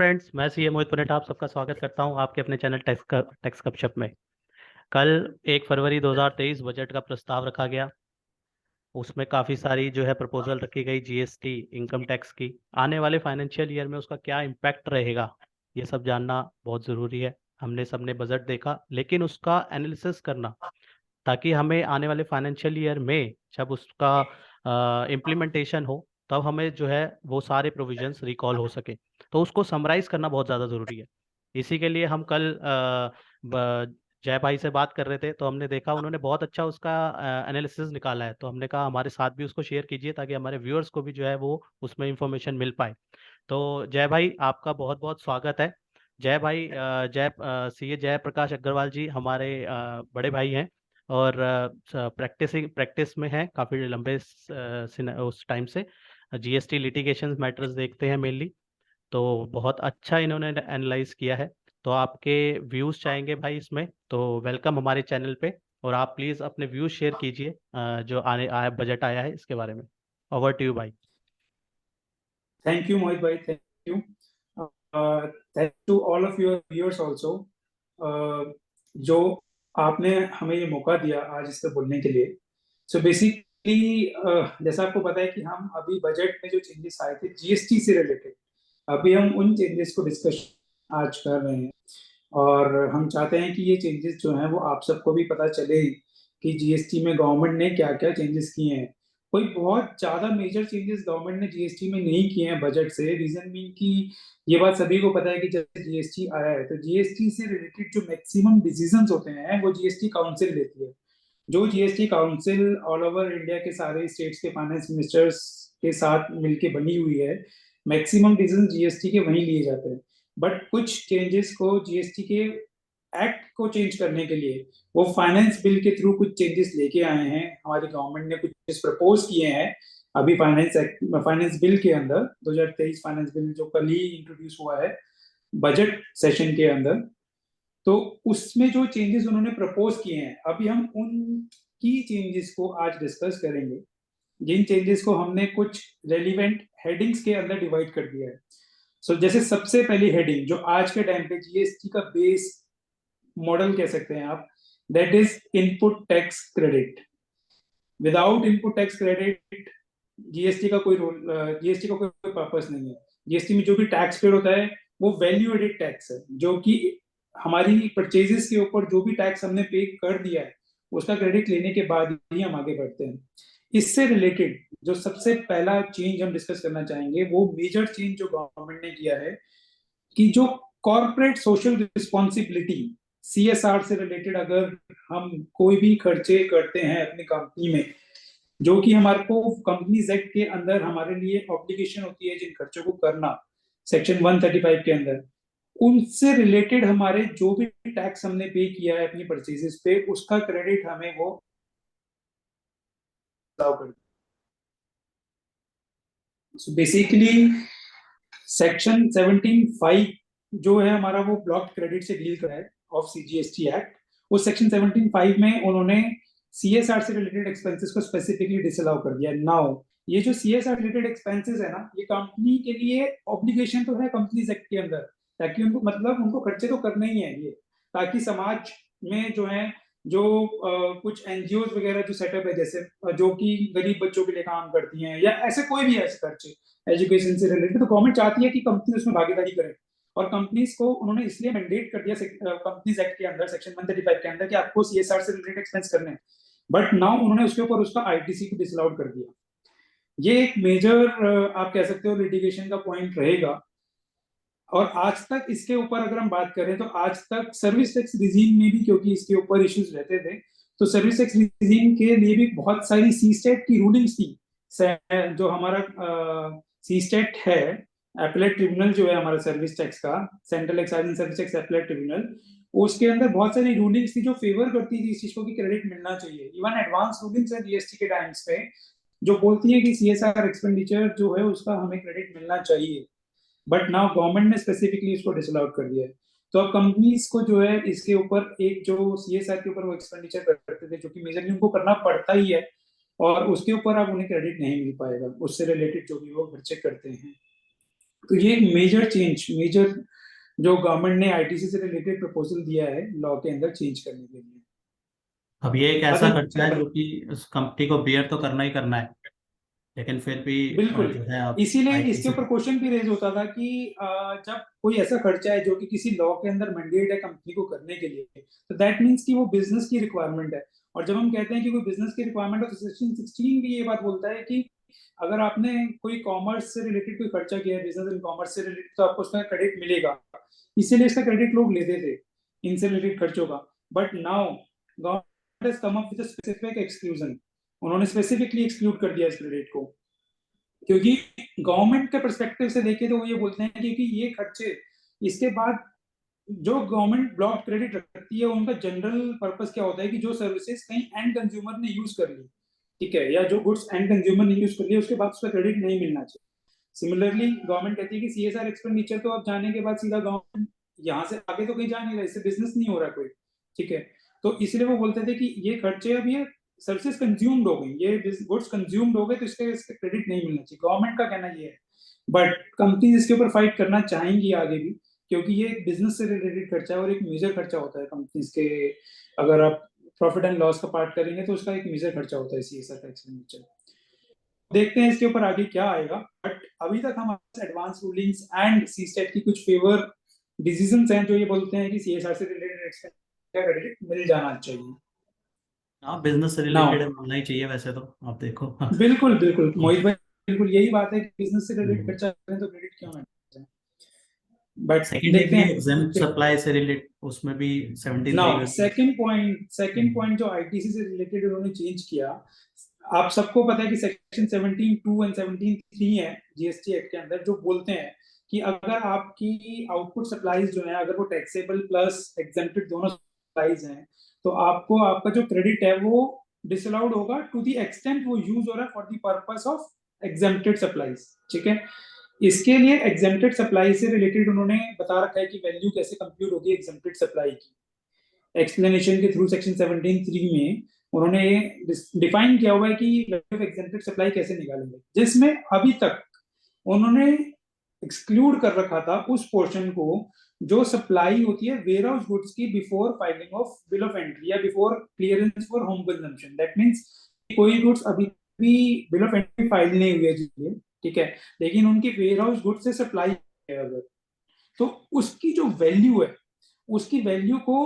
Friends, मैं CA मोहित पुनेठा आप सबका स्वागत करता हूं आपके अपने चैनल टैक्स गपशप में। कल 1 फरवरी 2023 बजट का प्रस्ताव रखा गया। उसमें काफ़ी सारी जो है प्रपोजल रखी गई जीएसटी इनकम टैक्स की। आने वाले फाइनेंशियल ईयर में उसका क्या इम्पैक्ट रहेगा, ये सब जानना बहुत ज़रूरी है। हमने सबने बजट देखा, लेकिन उसका एनालिसिस करना, ताकि हमें आने वाले फाइनेंशियल ईयर में जब उसका इम्प्लीमेंटेशन हो, तब हमें जो है वो सारे प्रोविजंस रिकॉल हो सके। तो उसको समराइज करना बहुत ज़्यादा ज़रूरी है। इसी के लिए हम कल जय भाई से बात कर रहे थे, तो हमने देखा उन्होंने बहुत अच्छा उसका एनालिसिस निकाला है। तो हमने कहा हमारे साथ भी उसको शेयर कीजिए, ताकि हमारे व्यूअर्स को भी जो है वो उसमें इंफॉर्मेशन मिल पाए। तो जय भाई, आपका बहुत बहुत स्वागत है। जय भाई, सीए जय प्रकाश अग्रवाल जी हमारे बड़े भाई हैं, और प्रैक्टिस में हैं काफ़ी लंबे उस टाइम से। जीएसटी लिटिगेशन मैटर्स देखते हैं मेनली। तो बहुत अच्छा इन्होंने एनालाइज किया है। तो आपके व्यूज़ चाहेंगे भाई इसमें, तो वेलकम हमारे चैनल पे। और आप प्लीज़ अपने व्यूज़ शेयर कीजिए जो आने आया बजट आया है इसके बारे में। ओवर टू यू भाई। Thank you, Mohit bhai. Thank you. Thank to all of your viewers also. जो आपने हमें ये मौका दिया आज इस पे बोलने के लिए। सो बेसिकली जैसा आपको पता है कि हम अभी बजट में जो चेंजेस आए थे जीएसटी से रिलेटेड, अभी हम उन चेंजेस को डिस्कस आज कर रहे हैं। और हम चाहते हैं कि ये चेंजेस जो हैं वो आप सबको भी पता चले कि जीएसटी में गवर्नमेंट ने क्या क्या चेंजेस किए हैं। कोई बहुत ज्यादा मेजर चेंजेस गवर्नमेंट ने जीएसटी में नहीं किए हैं बजट से। रीजन मीन कि ये बात सभी को पता है कि जब जीएसटी आया है तो जीएसटी से रिलेटेड जो मैक्सिमम डिसीजंस होते हैं वो जीएसटी काउंसिल लेती है। जो GST council all over India के सारे स्टेट्स के फाइनेंस मिनिस्टर्स के साथ मिलके बनी हुई है। मैक्सिमम डिसीजन जीएसटी के वहीं लिए जाते हैं। बट कुछ चेंजेस को जीएसटी के एक्ट को चेंज करने के लिए वो फाइनेंस बिल के थ्रू कुछ चेंजेस लेके आए हैं। हमारी गवर्नमेंट ने कुछ प्रपोज किए हैं अभी फाइनेंस बिल के अंदर। 2023 फाइनेंस बिल जो कल ही इंट्रोड्यूस हुआ है बजट सेशन के अंदर। तो उसमें जो चेंजेस उन्होंने प्रपोज किए हैं अभी हम उन की चेंजेस को आज डिस्कस करेंगे। जिन चेंजेस को हमने कुछ रेलिवेंट हेडिंग्स के अंदर डिवाइड कर दिया है। जैसे सबसे पहली हेडिंग जो आज के टाइम पे जीएसटी का बेस मॉडल कह सकते हैं आप, that is input tax credit. Without input tax credit GST का कोई रोल, जीएसटी का कोई पर्पस नहीं है। जीएसटी में जो भी टैक्स पेड होता है वो वैल्यू एडेड टैक्स है, जो कि हमारी परचेजेस के ऊपर जो भी टैक्स हमने पे कर दिया है उसका क्रेडिट लेने के बाद ही हम आगे बढ़ते हैं। इससे रिलेटेड जो सबसे पहला चेंज हम डिस्कस करना चाहेंगे वो मेजर चेंज जो गवर्नमेंट ने किया है कि जो कॉर्पोरेट सोशल रिस्पॉन्सिबिलिटी सीएसआर से रिलेटेड अगर हम कोई भी खर्चे करते हैं अपनी कंपनी में, जो कि हमारे को कंपनीज एक्ट के अंदर हमारे लिए ऑब्लिगेशन होती है जिन खर्चों को करना सेक्शन 135 के अंदर, उनसे रिलेटेड हमारे जो भी टैक्स हमने पे किया है अपनी परचेजेस पे उसका क्रेडिट हमें वो बेसिकली सेक्शन 17(5) जो है हमारा वो ब्लॉक क्रेडिट से डील कर रहा है ऑफ सीजीएसटी एक्ट। उस सेक्शन 17(5) में उन्होंने सीएसआर से रिलेटेड एक्सपेंसेस को स्पेसिफिकली डिसअलाउ कर दिया। नाउ ये जो सीएसआर रिलेटेड एक्सपेंसेस है ना, ये कंपनी के लिए ऑब्लिगेशन तो है कंपनीज एक्ट के अंदर, ताकि उनको मतलब उनको खर्चे तो करने ही है ये, ताकि समाज में जो है जो कुछ एनजीओ वगैरह जो सेटअप है जैसे जो कि गरीब बच्चों के लिए काम करती हैं या ऐसे कोई भी ऐसे खर्चे एजुकेशन से रिलेटेड, तो गवर्नमेंट चाहती है कि कंपनी उसमें भागीदारी करे। और कंपनीज को उन्होंने इसलिए मैंडेट कर दिया कंपनीज एक्ट के अंदर सेक्शन 135 के अंदर कि आपको सीएसआर से रिलेटेड एक्सपेंस करने हैं। बट नाउ उन्होंने उसके ऊपर उसका आईटीसी को डिसअलाउड कर दिया। ये एक मेजर आप कह सकते हो लिटिगेशन का पॉइंट रहेगा। और आज तक इसके ऊपर अगर हम बात करें तो आज तक सर्विस टैक्स रिजीम में भी, क्योंकि इसके ऊपर इश्यूज रहते थे, तो सर्विस टैक्स रिजीम के लिए भी बहुत सारी सी स्टेट की रूलिंग्स थी। जो हमारा सी स्टेट है एपलेट ट्रिब्यूनल जो है हमारा सर्विस टैक्स का, central excise and service tax appellate tribunal, उसके अंदर बहुत सारी रूलिंग्स थी जो फेवर करती थी इस चीज को कि क्रेडिट मिलना चाहिए। इवन एडवांस रूलिंग्स है जीएसटी के टाइम्स पे जो बोलती है कि सीएसआर एक्सपेंडिचर जो है उसका हमें क्रेडिट मिलना चाहिए। बट नाउ गवर्नमेंट ने स्पेसिफिकली इसको डिसअलाउड कर दिया है। तो अब कंपनीज को जो है इसके ऊपर एक जो सीएसआर के ऊपर वो एक्सपेंडिचर करते थे जो कि मेजरली उनको करना पड़ता ही है, और उसके ऊपर अब उन्हें क्रेडिट नहीं मिल पाएगा उससे रिलेटेड जो भी वो खर्चे करते हैं। तो ये एक मेजर जो गवर्नमेंट ने आईटीसी से रिलेटेड प्रपोजल दिया है लॉ के अंदर चेंज करने के लिए। अब ये एक ऐसा खर्चा है अदर जो कि उस कंपनी को बियर तो करना ही करना है, लेकिन फिर भी बिल्कुल, जो है आप इसीलिए इसके आईटीसी। ऊपर क्वेश्चन भी रेज होता था कि जब कोई ऐसा खर्चा है जो कि किसी लॉ के अंदर मैंडेट है कंपनी को करने के लिए, तो दैट मीन्स कि वो बिजनेस की रिक्वायरमेंट है। और जब हम कहते हैं कि कोई बिजनेस की रिक्वायरमेंट है, तो सेक्शन 16 भी ये बात बोलता है कि अगर आपने कोई कॉमर्स से रिलेटेड कोई खर्चा किया है, बिजनेस इन कॉमर्स से रिलेटेड, तो आपको उसका क्रेडिट मिलेगा। इसीलिए इसका क्रेडिट लोग लेते थे इनसे रिलेटेड खर्चों का। But now government has come up with a specific exclusion. उन्होंने स्पेसिफिकली एक्सक्लूड कर दिया इस क्रेडिट को, क्योंकि गवर्नमेंट के परस्पेक्टिव से देखे तो वो ये बोलते हैं कि ये खर्चे इसके बाद जो गवर्नमेंट ब्लॉक क्रेडिट रखती है, उनका जनरल पर्पस क्या होता है कि जो सर्विसेज कहीं एंड कंज्यूमर ने यूज कर ली, ठीक है, या जो गुड्स एंड कंज्यूमर ने यूज कर लिया, उसके बाद उसका क्रेडिट नहीं मिलना चाहिए। सिमिलरली गवर्नमेंट कहती है कि सीएसआर एक्सपेंडिचर तो अब जाने के बाद सीधा गवर्नमेंट यहाँ से आगे तो कहीं जा नहीं रहा, इससे बिजनेस नहीं हो रहा कोई, ठीक है। तो इसलिए वो बोलते थे कि ये खर्चे अब ये सर्विसेज कंज्यूम्ड हो गई, ये गुड्स कंज्यूम्ड हो गए, तो इसके क्रेडिट नहीं मिलना चाहिए, गवर्नमेंट का कहना ये है। बट कंपनीज इसके ऊपर फाइट करना चाहेंगी आगे भी, क्योंकि ये एक बिजनेस से रिलेटेड खर्चा है और एक मेजर खर्चा होता है कंपनीज के। अगर आप प्रॉफिट एंड लॉस का पार्ट करेंगे तो उसका एक मेजर खर्चा होता है सीएसआर का एक्सपेंडिचर। देखते हैं इसके ऊपर आगे क्या आएगा। बट अभी तक हमारे advance rulings and CESTAT की कुछ फेवर डिसीजंस हैं जो ये बोलते हैं कि सीएसआर से रिलेटेड एक्सपेंडिचर का क्रेडिट मिल जाना चाहिए। हाँ, बिजनेस से नाउ रिलेटेड मिलना ही चाहिए वैसे तो, आप देखो। बिल्कुल बिल्कुल मोहित भाई, बिल्कुल यही बात है कि बिजनेस से रिलेटेड खर्चा करें तो क्रेडिट क्यों है। बट सेकेंड एक देखते भी हैं। एग्जाम सप्लाई से रिलेट, उसमें भी 73 नाउ वैसे। सेकंड पॉइंट जो आईटीसी से रिलेटेड उन्होंने चेंज किया, आप सबको पता है कि सेक्शन 17(2) एंड 17(3) है जीएसटी एक्ट के अंदर, जो बोलते हैं कि अगर आपकी आउटपुट सप्लाईज जो है, अगर वो टैक्सेबल प्लस एग्जेम्प्टेड दोनों सप्लाईज हैं, तो आपको आपका जो क्रेडिट है वो डिसअलाउड होगा टू द एक्सटेंट वो यूज हो रहा है for the purpose of exempted supplies, ठीक है। इसके लिए एग्जेम्प्टेड सप्लाई से रिलेटेड उन्होंने बता रखा है कि वैल्यू कैसे कंप्यूट होगी एग्जेम्प्टेड सप्लाई की। एक्सप्लेनेशन के थ्रू सेक्शन 17(3) में उन्होंने डिफाइन किया हुआ है कि वैल्यू ऑफ एग्जेम्प्टेड सप्लाई कैसे निकालेंगे, जिसमें अभी तक उन्होंने एक्सक्लूड कर रखा था उस पोर्शन को जो सप्लाई होती है वेयर हाउस गुड्स की before filing of bill of entry या before clearance for home consumption. That means कोई गुड्स अभी भी बिल ऑफ एंट्री फाइल नहीं हुई है जिसलिए, ठीक है, लेकिन उनकी वेयर हाउस गुड्स से सप्लाई है अगर, तो उसकी जो वैल्यू है, उसकी वैल्यू को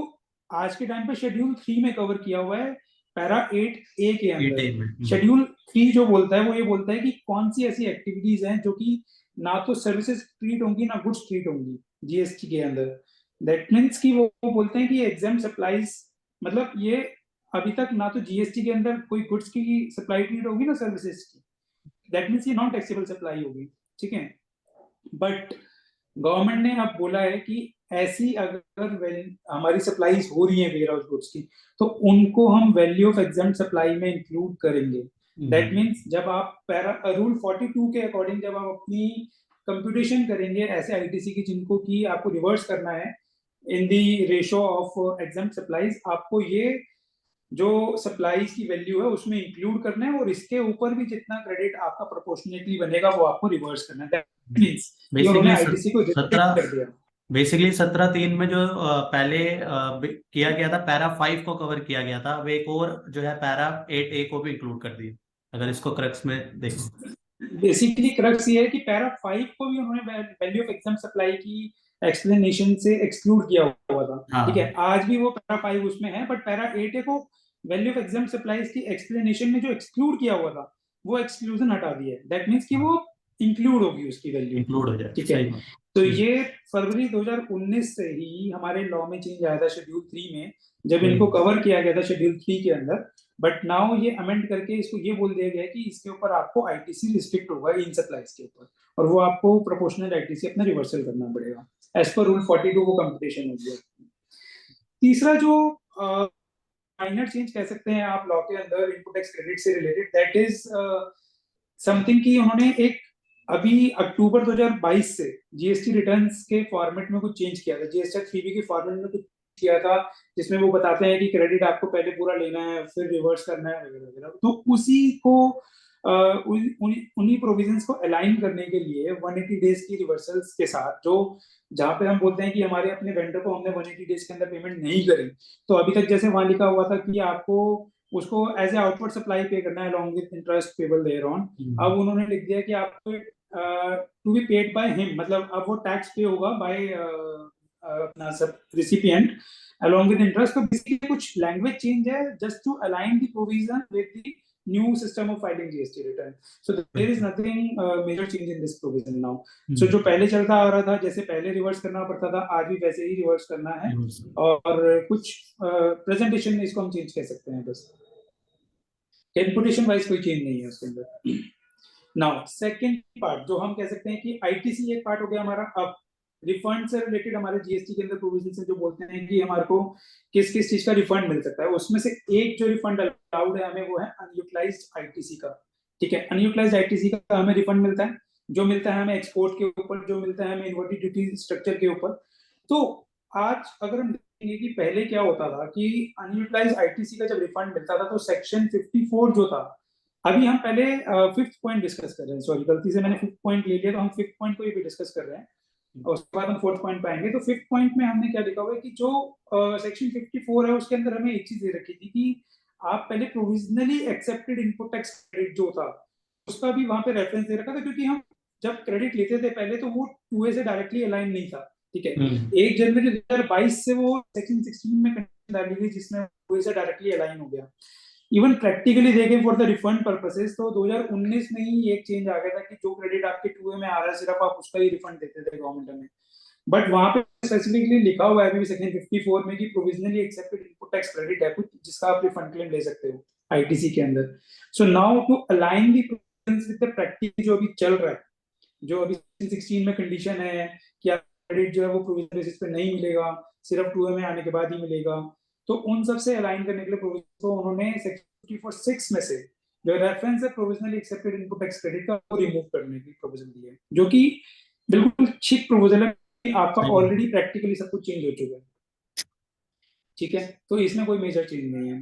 आज के टाइम पे शेड्यूल 3 में कवर किया हुआ है, पैरा 8A के अंदर। 8A में। शेड्यूल 3 जो बोलता है वो ये बोलता है कि कौन सी ऐसी एक्टिविटीज हैं जो कि ना तो सर्विसेज ट्रीट होंगी ना गुड्स ट्रीट होंगी जीएसटी के अंदर। दैट मीन्स कि वो बोलते हैं कि एग्जाम सप्लाईज, मतलब ये अभी तक ना तो जीएसटी के अंदर कोई गुड्स की सप्लाई ट्रीट होगी ना सर्विसेज की, दैट मीन्स ये नॉन टैक्सेबल सप्लाई होगी, ठीक है। बट गवर्नमेंट ने अब बोला है कि ऐसी अगर हमारी सप्लाईज हो रही है वेयर हाउस गुड्स की, तो उनको हम वैल्यू ऑफ एग्जाम सप्लाई में इंक्लूड करेंगे। दैट मीन्स जब आप रूल 42 के अकॉर्डिंग जब आप अपनी कंप्यूटेशन करेंगे ऐसे आईटीसी की जिनको की आपको रिवर्स करना है इन दी रेशो ऑफ एग्जाम सप्लाईज, आपको ये जो सप्लाईज की वैल्यू है उसमें इंक्लूड करना है, और इसके ऊपर भी जितना क्रेडिट आपका प्रोपोर्शनेटली बनेगा वो आपको रिवर्स करना है। दैट मीन्स कि उन्होंने बेसिकली आईटीसी को रिस्ट्रिक्ट 17 कर दिया। बेसिकली 17(3) में जो पहले किया गया था, पैरा 5 को कवर किया गया था, अब एक और जो है पैरा 8A को भी इंक्लूड कर दिया, अगर इसको क्रक्स में देखो। बेसिकली क्रक्स ये है कि पैरा 5 को भी उन्होंने वैल्यू ऑफ एग्जाम सप्लाई की एक्सप्लेनेशन से एक्सक्लूड किया हुआ था, ठीक है। हाँ, आज भी वो पैरा 5 उसमें है, बट पैरा 8A को वैल्यू ऑफ एग्जाम सप्लाईज की एक्सप्लेनेशन में जो एक्सक्लूड किया हुआ था वो एक्सक्लूजन हटा दिया है। दैट मीन्स कि हाँ, वो इंक्लूड होगी उसकी वैल्यू, इंक्लूड हो जाए, ठीक है। सही बात। तो हम्म, ये फरवरी 2019 से ही हमारे लॉ में चेंज आया था शेड्यूल 3 में, जब इनको हम्म, कवर किया गया था शेड्यूल 3 के अंदर। बट नाउ ये अमेंड करके इसको ये बोल दिया गया है कि इसके ऊपर आपको आईटीसी रिस्ट्रिक्ट होगा इन सप्लाईज के ऊपर, और वो आपको प्रोपोर्शनल आईटीसी अपना रिवर्सल करना पड़ेगा एज पर रूल 42 वो कंपटीशन हो गया। तीसरा जो माइनर चेंज कह सकते हैं आप लॉ के अंदर इनपुट टैक्स क्रेडिट से रिलेटेड, दैट इज समथिंग कि उन्होंने एक अभी अक्टूबर 2022 से जीएसटी रिटर्न्स के फॉर्मेट में कुछ चेंज किया था, जीएसटी 3B के फॉर्मेट में कुछ किया था, जिसमें वो बताते हैं कि क्रेडिट आपको पहले पूरा लेना है फिर रिवर्स करना है वगैरह वगैरह। तो उसी को उन्हीं प्रोविजंस को अलाइन करने के लिए 180 डेज की रिवर्सल्स के साथ, जो जहां पे हम बोलते हैं कि हमारे अपने वेंडर को हमने 180 डेज के अंदर पेमेंट नहीं करी, तो अभी तक जैसे वहां लिखा हुआ था कि आपको उसको एज ए आउटपुट सप्लाई पे करना है along with interest payable thereon. अब उन्होंने लिख दिया कि आपको to be paid by him, मतलब अब वो टैक्स पे होगा बाय अपना सब रिसिपिएंट along with interest। तो बेसिकली कुछ लैंग्वेज चेंज है just to align the provision with the new system of filing GST return. So there is nothing major change in this provision now. So जो पहले चलता आ रहा था, जैसे पहले रिवर्स करना पड़ता था, आज भी वैसे ही रिवर्स करना है, और कुछ प्रेजेंटेशन में इसको हम चेंज कह सकते हैं बस, कैलकुलेशन वाइज कोई चेंज नहीं है उसके अंदर। नाउ सेकंड पार्ट जो हम कह सकते हैं कि आईटीसी एक पार्ट हो गया हमारा। अब रिफंड से रिलेटेड हमारे जीएसटी के अंदर प्रोविजन है जो बोलते हैं कि हमारे को किस किस चीज का रिफंड मिल सकता है, उसमें से एक जो रिफंड अलाउड है हमें वो है अनयूटिलाइज्ड आईटीसी का। ठीक है, अनयूटिलाइज्ड आईटीसी का हमें रिफंड मिलता है, जो मिलता है हमें एक्सपोर्ट के ऊपर, जो मिलता है हमें इन्वर्टेड ड्यूटी स्ट्रक्चर के ऊपर। तो आज अगर हम देखेंगे कि पहले क्या होता था कि अनयूटिलाइज्ड आईटीसी का जब रिफंड मिलता था तो सेक्शन 54 जो था, अभी हम पहले फिफ्थ पॉइंट डिस्कस कर रहे हैं, सॉरी गलती से मैंने फिफ्थ पॉइंट ले लिया, तो हम फिफ्थ पॉइंट को भी डिस्कस कर रहे हैं और उसके बाद हम फोर्थ पॉइंट पे आएंगे। तो फिफ्थ पॉइंट में हमने क्या लिखा हुआ है कि जो सेक्शन 54 है उसके अंदर हमें एक चीज दे रखी थी कि आप पहले provisionally accepted input tax credit जो था उसका भी वहां पे रेफरेंस दे रखा था, क्योंकि हम जब क्रेडिट लेते थे पहले तो वो 2A से डायरेक्टली अलाइन नहीं था। ठीक है, 1 जनवरी 2022 से वो सेक्शन 16 में डाली गई जिसमें 2A से डायरेक्टली अलाइन हो गया। इवन प्रैक्टिकली देखें फॉर द रिफंड पर्पसेस तो 2019 में ही एक चेंज आ गया था कि जो क्रेडिट आपके 2A में आ रहा है सिर्फ आप उसका ही रिफंड देते थे गवर्नमेंट में। बट वहां पे स्पेसिफिकली लिखा हुआ है अभी सेक्शन 54 में कि provisionally accepted input tax credit है कुछ जिसका आप रिफंड क्लेम ले सकते हो आईटीसी के अंदर। So now to align the provisions with the practice जो अभी चल रहा है, जो अभी 16 में कंडीशन है कि आप क्रेडिट जो है वो प्रोविजन बेसिस पे नहीं मिलेगा, सिर्फ 2A में आने के बाद ही मिलेगा, तो उन सब से अलाइन करने के लिए प्रोविजन को उन्होंने सेक्शन 54(6) में से जो रेफरेंस है provisionally accepted input tax credit का वो रिमूव करने की प्रोविजन दी है, जो कि बिल्कुल ठीक प्रोविजन है, आपका ऑलरेडी प्रैक्टिकली सब कुछ चेंज हो चुका है। ठीक है, तो इसमें कोई मेजर चेंज नहीं है।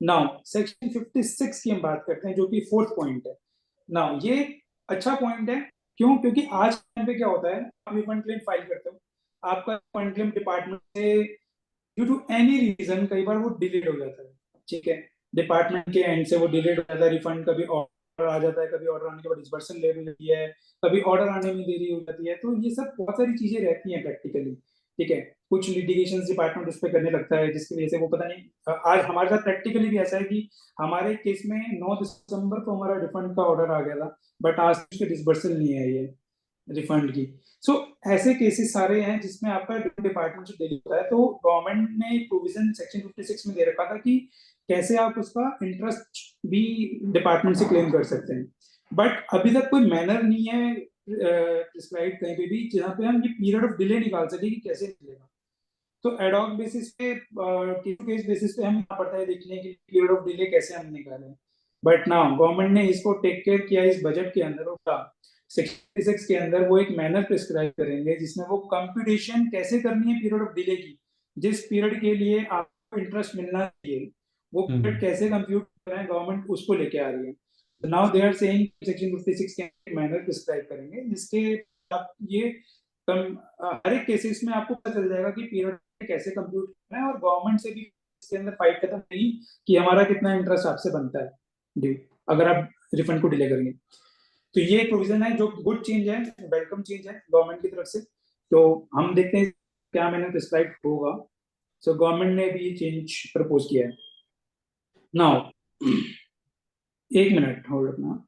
नाउ सेक्शन 56 की हम बात करते हैं जो कि फोर्थ पॉइंट है। नाउ ये अच्छा पॉइंट है, क्यों? क्योंकि आज टाइम पे क्या होता है, आप रिफंड क्लेम फाइल करते हो, आपका रिफंड क्लेम डिपार्टमेंट से ड्यू टू एनी रीजन कई बार वो डिलेड हो जाता है। ठीक है, डिपार्टमेंट के एंड से वो डिलेड हो जाता है, रिफंड कभी ऑर्डर आ जाता है, कभी ऑर्डर आने के बाद डिसबर्सल लेट हो जाती है, कभी ऑर्डर आने में देरी हो जाती है, तो ये सब बहुत सारी चीजें रहती हैं प्रैक्टिकली। ठीक है, कुछ लिटिगेशन डिपार्टमेंट उस पर करने लगता है जिसकी वजह से वो पता नहीं, आज हमारे साथ प्रैक्टिकली भी ऐसा है कि हमारे केस में 9 दिसंबर को हमारा रिफंड का ऑर्डर आ गया था, बट आज उसके डिसबर्सल नहीं है ये रिफंड की। सो ऐसे केसेस सारे हैं जिसमें आपका डिपार्टमेंट से डिले होता है, तो गवर्नमेंट ने प्रोविजन सेक्शन 56 में दे रखा था कि कैसे आप उसका इंटरेस्ट भी डिपार्टमेंट से क्लेम कर सकते हैं, बट अभी तक कोई मैनर नहीं है प्रिस्क्राइब कहीं पे भी जहाँ पे हम ये पीरियड ऑफ डिले निकाल सके कि कैसे मिलेगा। तो एडॉक बेसिस पे केस बेसिस पे हमें पड़ता है देखने की पीरियड ऑफ डिले कैसे हम निकालें, बट ना गवर्नमेंट ने इसको टेक केयर किया इस बजट के अंदर, उसका 66 के अंदर वो एक मैनर प्रिस्क्राइब करेंगे जिसमें वो कंप्यूटेशन कैसे करनी है पीरियड ऑफ डिले की, जिस पीरियड के लिए आपको इंटरेस्ट मिलना चाहिए वो पीरियड कैसे कंप्यूट करें, गवर्नमेंट उसको लेके आ रही है। Now they are saying section 56 के मैनर प्रिस्क्राइब करेंगे जिसके आप ये हर एक केसेस में आपको पता चल जाएगा कि पीरियड कैसे कंप्यूट करना है, और गवर्नमेंट से भी इसके अंदर फाइट खत्म नहीं कि हमारा कितना इंटरेस्ट आपसे बनता है ड्यू अगर आप रिफंड को डिले करेंगे। तो ये प्रोविजन है जो गुड चेंज है, वेलकम चेंज है गवर्नमेंट की तरफ से। तो हम देखते हैं क्या मैंने प्रिस्क्राइब होगा। सो गवर्नमेंट ने भी चेंज प्रपोज किया है। नाउ एक मिनट होल्ड रखना।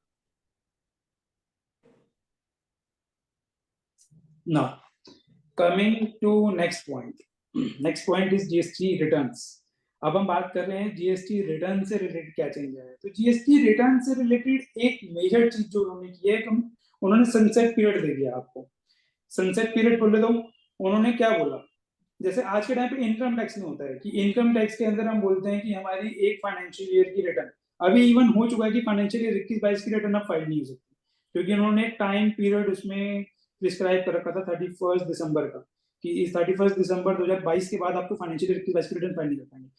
Now coming to next point, next point is GST returns. अब हम बात कर रहे हैं जीएसटी रिटर्न से रिलेटेड क्या चेंज है। तो जीएसटी रिटर्न से रिलेटेड एक मेजर चीज जो उन्होंने की है, उन्होंने सनसेट पीरियड दे दिया आपको। सनसेट पीरियड बोले तो उन्होंने क्या बोला, जैसे आज के टाइम पे इनकम टैक्स में होता है कि इनकम टैक्स के अंदर हम बोलते हैं कि हमारी एक फाइनेंशियल ईयर की रिटर्न, अभी इवन हो चुका है कि फाइनेंशियल ईयर 21-22 की रिटर्न अब फाइल नहीं हो सकती, क्योंकि उन्होंने टाइम पीरियड उसमें प्रिस्क्राइब कर रखा था 31 दिसंबर का, कि इस 31 दिसंबर 2022 के बाद आपको फाइनेंशियल ईयर 21-22 की रिटर्न फाइल नहीं कर पाएंगे।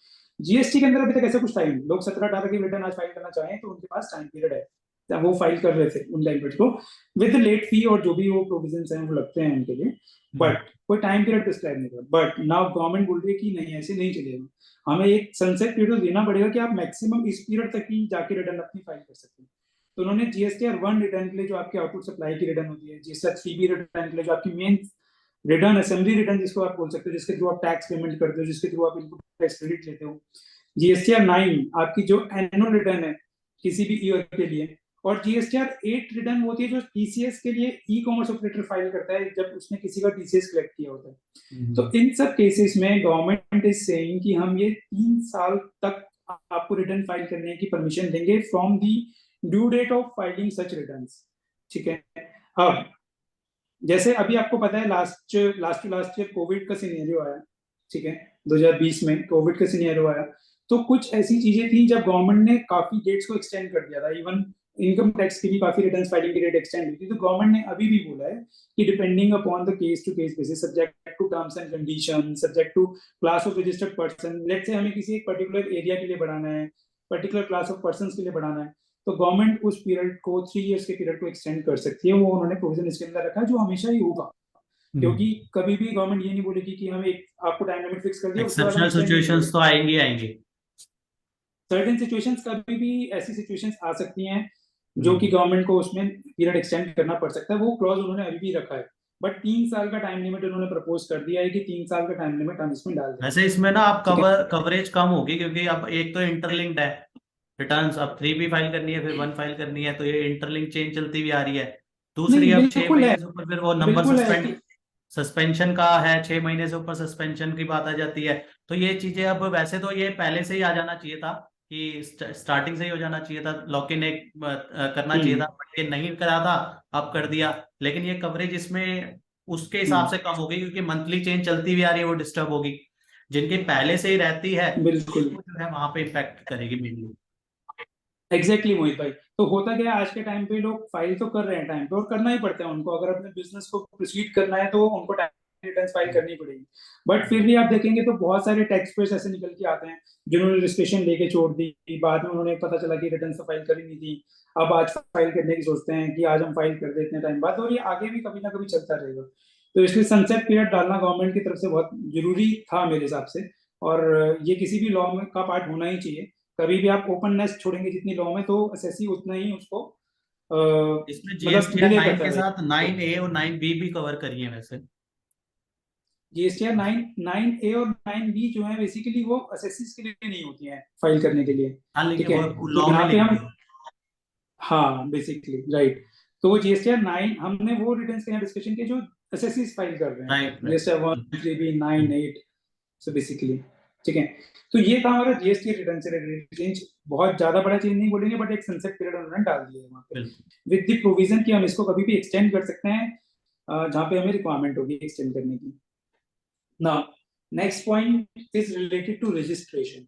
जीएसटी के अंदर अभी तक ऐसा कुछ टाइम, लोग 17-18 की रिटर्न आज फाइल करना चाहें तो उनके पास टाइम पीरियड है वो फाइल कर रहे थे उन टाइम पीरियड को विद लेट फी और जो भी वो प्रोविजन हैं वो लगते हैं उनके लिए, बट कोई टाइम पीरियड प्रिस्क्राइब नहीं कर। बट नाउ गवर्नमेंट बोल रही है कि नहीं ऐसे नहीं चलेगा, हमें एक सनसेट पीरियड देना पड़ेगा कि आप मैक्सिमम इस पीरियड तक ही जाके रिटर्न अपनी फाइल कर सकते हैं। तो उन्होंने जीएसटीआर 1 रिटर्न के लिए जो आपकी आउटपुट सप्लाई की रिटर्न होती है, जीएसटीआर 3 रिटर्न के लिए जो आपकी मेन रिटर्न असेंबली रिटर्न जिसको आप बोल सकते हो, जिसके थ्रू आप टैक्स पेमेंट करते हो, जिसके थ्रू आप इनपुट टैक्स क्रेडिट लेते हो, जीएसटीआर 9 आपकी जो एनुअल रिटर्न है किसी भी ईयर के लिए, और जीएसटीआर 8 रिटर्न होती है जो टीसीएस के लिए ई कॉमर्स ऑपरेटर फाइल करता है जब उसने किसी का टीसीएस कलेक्ट किया होता है। तो इन सब केसेस में गवर्नमेंट इज सेइंग कि हम ये 3 साल तक आपको रिटर्न फाइल करने की परमिशन देंगे from the due date of filing such returns. ठीक है, अब जैसे अभी आपको पता है लास्ट ईयर कोविड का सिनेरियो आया, ठीक है, 2020 में कोविड का सिनेरियो आया, तो कुछ ऐसी चीजें थी जब गवर्नमेंट ने काफी डेट्स को एक्सटेंड कर दिया था, इवन इनकम टैक्स की भी काफी रिटर्न फाइलिंग की डेट एक्सटेंड हुई थी। तो गवर्नमेंट ने अभी भी बोला है कि depending upon the case to case basis, subject to terms and condition, subject to class of registered person, let's say हमें किसी एक पर्टिकुलर एरिया के लिए बढ़ाना है, पर्टिकुलर क्लास ऑफ पर्सन के लिए बढ़ाना है, तो गवर्नमेंट उस पीरियड को 3 इयर्स के पीरियड को एक्सटेंड कर सकती है। वो उन्होंने प्रोविजन इसके अंदर रखा जो हमेशा ही होगा, क्योंकि कभी भी गवर्नमेंट ये नहीं बोलेगी कि हमें आपको टाइम लिमिट फिक्स कर दिया उसके बाद हम एक्सेप्शनल सिचुएशंस तो आएंगी आएंगी। सर्टेन सिचुएशंस कभी भी ऐसी सिचुएशंस आ सकती हैं जो कि गवर्नमेंट को उसमें पीरियड एक्सटेंड करना पड़ सकता है, वो क्लॉज उन्होंने अभी भी रखा है, बट 3 साल का टाइम लिमिट उन्होंने प्रपोज कर दिया है कि 3 साल का टाइम लिमिट हम इसमें डाल दें। वैसे इसमें ना आप कवरेज कम होगी क्योंकि अब एक तो इंटरलिंक्ड है रिटर्न्स, अब 3 भी फाइल करनी है फिर 1 फाइल करनी है, तो ये इंटरलिंक चेन चलती हुई आ रही है। दूसरी नहीं अब 6 बिल्कुल है, महीने से ऊपर फिर वो नंबर बिल्कुल है कि सस्पेंशन का है, 6 महीने से ऊपर सस्पेंशन की बात आ जाती है। तो ये चीजें अब वैसे तो ये पहले से ही आ जाना चाहिए था कि स्टार्टिंग से ही हो जाना चाहिए था, लॉक इन एक करना चाहिए था, बट ये नहीं करा था, अब कर दिया। लेकिन ये कवरेज इसमें उसके हिसाब से कम होगी क्योंकि मंथली चेंज चलती हुई आ रही है, वो डिस्टर्ब होगी। जिनकी पहले से ही रहती है बिल्कुल वो जो है वहां पे इम्पैक्ट करेगी मेनली। एग्जैक्टली मोहित भाई, तो होता क्या है आज के टाइम पे लोग फाइल तो कर रहे हैं टाइम पे और करना ही पड़ता है उनको, अगर अपने बिजनेस को प्रोसीड करना है तो उनको टाइम रिटर्न फाइल करनी पड़ेगी। बट फिर भी आप देखेंगे तो बहुत सारे टैक्स पेयर्स ऐसे निकल के आते हैं जिन्होंने रजिस्ट्रेशन लेके छोड़ दी, बाद में उन्होंने पता चला कि रिटर्न तो फाइल करी नहीं थी, अब आज फाइल करने की सोचते हैं कि आज हम फाइल कर देते हैं टाइम बाद, और ये आगे भी कभी ना कभी चलता रहेगा। तो इसलिए सनसेट पीरियड डालना गवर्नमेंट की तरफ से बहुत जरूरी था मेरे हिसाब से, और ये किसी भी लॉ में का पार्ट होना ही चाहिए। कभी भी आप ओपननेस छोड़ेंगे जितनी लॉ में, तो एसएससी उतना ही उसको इसमें मतलब जीएसटीआर डिले 9 करता के रहेगा। साथ 9A और 9B भी कवर करिए वैसे। जीएसटीआर 9 ए और 9 बी जो है बेसिकली वो एसएससी के लिए नहीं होती हैं फाइल करने के लिए। हाँ ठीक लेकिन है, वो तो लॉ में यहाँ पे लिख हम, दिया। हाँ बेसिकली राइट, तो वो जीएसटीआर 9 हमने वो रिटर्न्स के यहाँ डिस्कशन किया जो एसएससी फाइल कर रहे हैं, right right. GSTR 1, 3, 9, 8, so basically. ठीक है, तो ये था हमारा जीएसटी रिटर्न से रिलेटेड चेंज, बहुत ज्यादा बड़ा चेंज नहीं बोलेंगे बट एक सनसेट पीरियड उन्होंने डाल दिया है वहाँ पे बिल्कुल। विद द प्रोविजन कि हम इसको कभी भी एक्सटेंड कर सकते हैं जहाँ पे हमें रिक्वायरमेंट होगी एक्सटेंड करने की। Now next point is related to registration.